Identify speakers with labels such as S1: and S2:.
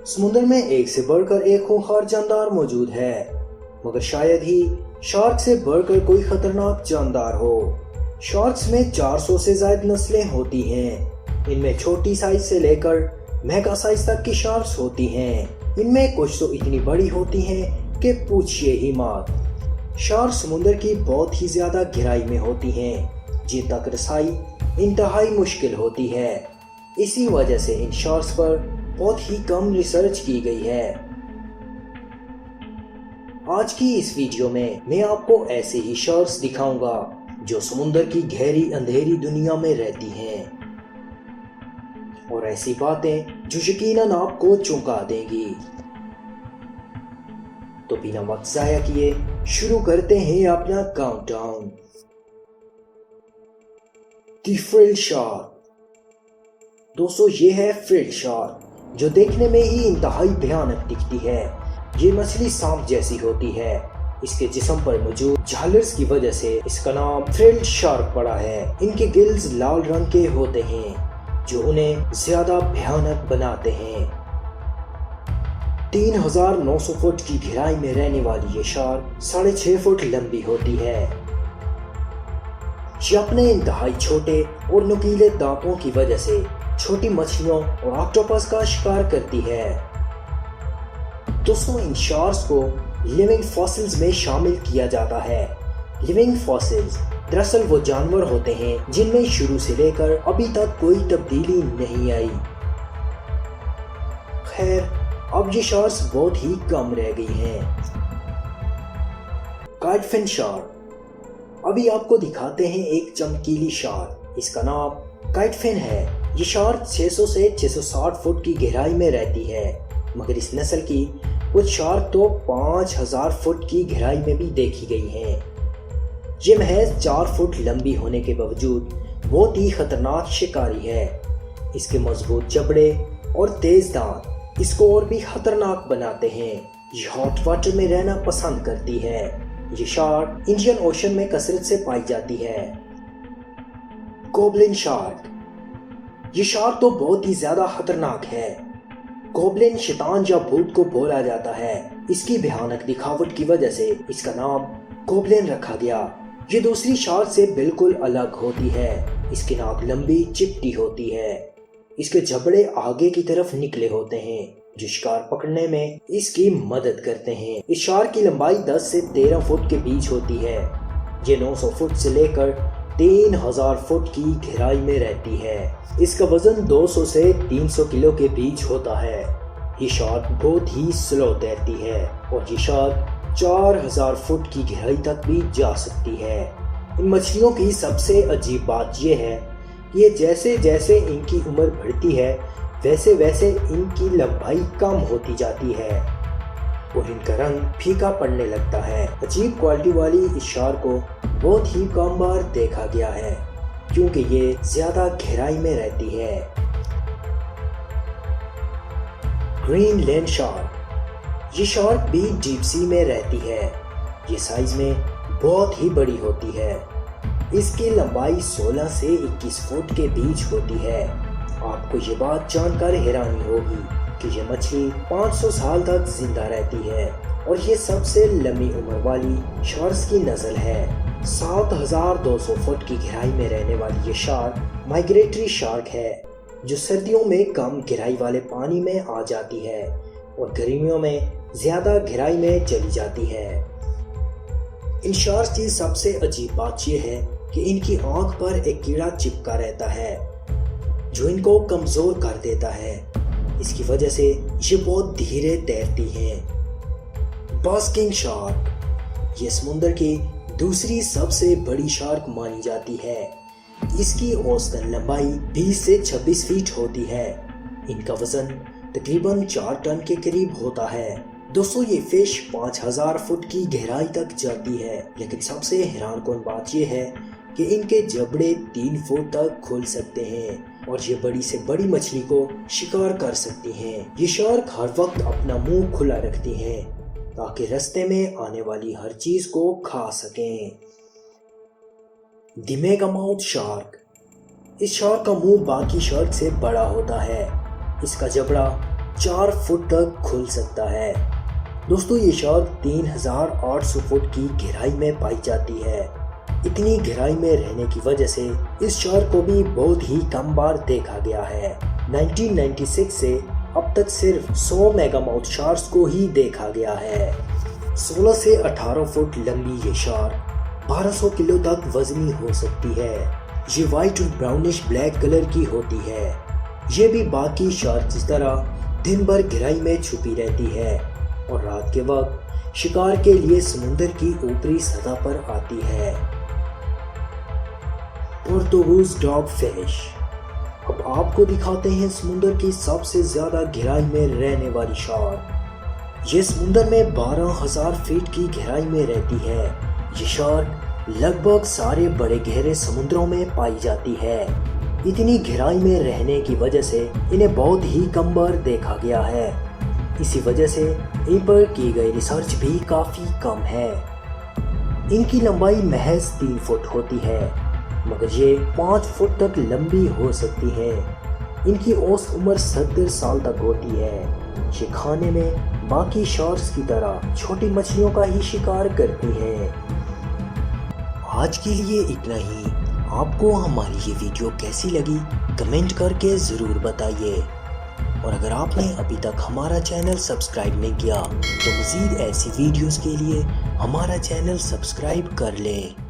S1: समुद्र में एक से बढ़कर एक खूंखार जानदार मौजूद है, मगर शायद ही शार्क से बढ़कर कोई खतरनाक जानदार हो। शार्क्स में 400 से ज्यादा नस्लें होती हैं। इनमें छोटी साइज से लेकर मेगा साइज तक की शार्क्स होती हैं। इनमें कुछ तो इतनी बड़ी होती हैं कि पूछिए ही मत। शार्क समुद्र की बहुत ही ज्यादा गहराई में होती हैं, जिन तक रसाई इंतहाई मुश्किल होती है। इसी वजह से इन शार्क्स पर बहुत ही कम रिसर्च की गई है। आज की इस वीडियो में मैं आपको ऐसे ही शार्क्स दिखाऊंगा जो समुद्र की गहरी अंधेरी दुनिया में रहती हैं, और ऐसी बातें जो यकीनन आपको चौंका देंगी। तो बिना वक्त जाया किए शुरू करते हैं अपना काउंटडाउन। The frill shark. दोस्तों, ये है फ्रिल शार्क, जो देखने में ही इंतहाई भयानक दिखती है। ये मछली सांप जैसी होती है। इसके जिस्म पर मौजूद झालर्स की वजह से इसका नाम फ्रिल शार्क पड़ा है। इनके गिल्स लाल रंग के होते हैं, जो उन्हें ज्यादा भयानक बनाते हैं। 3900 फुट की गहराई में रहने वाली ये शार्क 6.5 फुट लंबी होती है। ये अपने इंतहाई छोटे और नुकीले दांतों की वजह से छोटी मछलियों और ऑक्टोपस का शिकार करती है। दोस्तों, इन शार्क्स को लिविंग फॉसिल्स में शामिल किया जाता है। लिविंग फॉसिल्स दरअसल वो जानवर होते हैं जिनमें शुरू से लेकर अभी तक कोई तब्दीली नहीं आई। खैर, अब ये शार्क्स बहुत ही कम रह गई हैं। काइटफिन शार्क। अभी आपको दिखाते हैं एक चमकीली शार्क। इसका नाम काइटफिन है। ये शार्क 600 से 660 फुट की गहराई में रहती है, मगर इस नस्ल की कुछ शार्क तो 5000 फुट की गहराई में भी देखी गई हैं। ये महज 4 फुट लंबी होने के बावजूद बहुत ही खतरनाक शिकारी है। इसके मजबूत जबड़े और तेज दांत इसको और भी खतरनाक बनाते हैं। ये हॉट वाटर में रहना पसंद करती है। ये शार्क इंडियन ओशन में कसरत से पाई जाती है। Goblin shark. ये शार्क तो बहुत ही ज्यादा खतरनाक है। गोब्लिन शैतान या भूत को बोला जाता है। इसकी भयानक दिखावट की वजह से इसका नाम गोब्लिन रखा गया। ये दूसरी शार्क से बिल्कुल अलग होती है। इसकी नाक लंबी चिपटी होती है। इसके जबड़े आगे की तरफ निकले होते हैं, जो शिकार पकड़ने में इसकी मदद करते हैं। इस शार्क की लंबाई 10 से 13 फुट के बीच होती है। ये 900 फुट से लेकर 3000 फुट की गहराई में रहती है। इसका वजन 200 से 300 किलो के बीच होता है। ये शार्क बहुत ही स्लो तैरती है, और ये शार्क 4000 फुट की गहराई तक भी जा सकती है। इन मछलियों की सबसे अजीब बात यह है कि ये जैसे जैसे इनकी उम्र बढ़ती है, वैसे वैसे इनकी लंबाई कम होती जाती है और इनका रंग फीका पड़ने लगता है। अजीब क्वालिटी वाली इस शार्क को बहुत ही कम बार देखा गया है, क्योंकि ये ज्यादा गहराई में रहती है। Greenland shark. ये शार्क भी डीप सी में रहती है। ये साइज में बहुत ही बड़ी होती है। इसकी लंबाई 16 से 21 फुट के बीच होती है। आपको ये बात जानकर हैरानी होगी कि ये मछली 500 साल तक जिंदा रहती है, और ये सबसे लंबी उम्र वाली शार्क्स की नस्ल है। 7200 फुट की गहराई में रहने वाली ये शार्क माइग्रेटरी शार्क है, जो सर्दियों में कम गहराई वाले पानी में आ जाती है और गर्मियों में ज्यादा गहराई में चली जाती है। इन शार्क्स की सबसे अजीब बात यह है कि इनकी आंख पर एक कीड़ा चिपका रहता है, जो इनको कमजोर कर देता है। इसकी वजह से ये बहुत धीरे तैरती हैं। Basking shark. ये समुद्र की दूसरी सबसे बड़ी शार्क मानी जाती है। इसकी औसतन लंबाई 20 से 26 फीट होती है। इनका वजन तकरीबन 4 टन के करीब होता है। दोस्तों, ये फिश 5000 फुट की गहराई तक जाती है, लेकिन सबसे हैरानकुन बात यह है कि इनके जबड़े 3 फुट तक खुल सकते हैं, और ये बड़ी से बड़ी मछली को शिकार कर सकती हैं। ये शार्क हर वक्त अपना मुंह खुला रखती हैं, ताकि रास्ते में आने वाली हर चीज को खा सकें। The megamouth shark. इस शार्क का मुंह बाकी शार्क से बड़ा होता है। इसका जबड़ा 4 फुट तक खुल सकता है। दोस्तों ये शार्क 3800 फुट की गहराई में पाई जाती है। इतनी गहराई में रहने की वजह से इस शार्क को भी बहुत ही कम बार देखा गया है। 1996 से अब तक सिर्फ 100 मेगामाउथ शार्क्स को ही देखा गया है। 16 से 18 फुट लंबी ये शार्क 1200 किलो तक वजनी हो सकती है। ये वाइट और ब्राउनिश ब्लैक कलर की होती है। ये भी बाकी शार्क की तरह दिन भर गहराई में छुपी रहती है और रात के वक्त शिकार के लिए समुद्र की ऊपरी सतह पर आती है। Portuguese dog fish. अब आपको दिखाते हैं समुद्र की सबसे ज्यादा गहराई में रहने वाली शार्क। ये समुद्र में 12,000 फीट की गहराई में रहती है। ये शार्क लगभग सारे बड़े गहरे समुद्रों में पाई जाती है। इतनी गहराई में रहने की वजह से इन्हें बहुत ही कम बार देखा गया है। इसी वजह से इन पर की गई रिसर्च भी काफी कम है। इनकी लंबाई महज 3 फुट होती है, मगर ये 5 फुट तक लंबी हो सकती है। इनकी औसत उम्र 70 साल तक होती है। ये खाने में बाकी शार्क्स की तरह छोटी मछलियों का ही शिकार करती हैं। आज के लिए इतना ही। आपको हमारी ये वीडियो कैसी लगी कमेंट करके ज़रूर बताइए, और अगर आपने अभी तक हमारा चैनल सब्सक्राइब नहीं किया तो मज़ीद ऐसी वीडियोस के लिए हमारा चैनल सब्सक्राइब कर लें।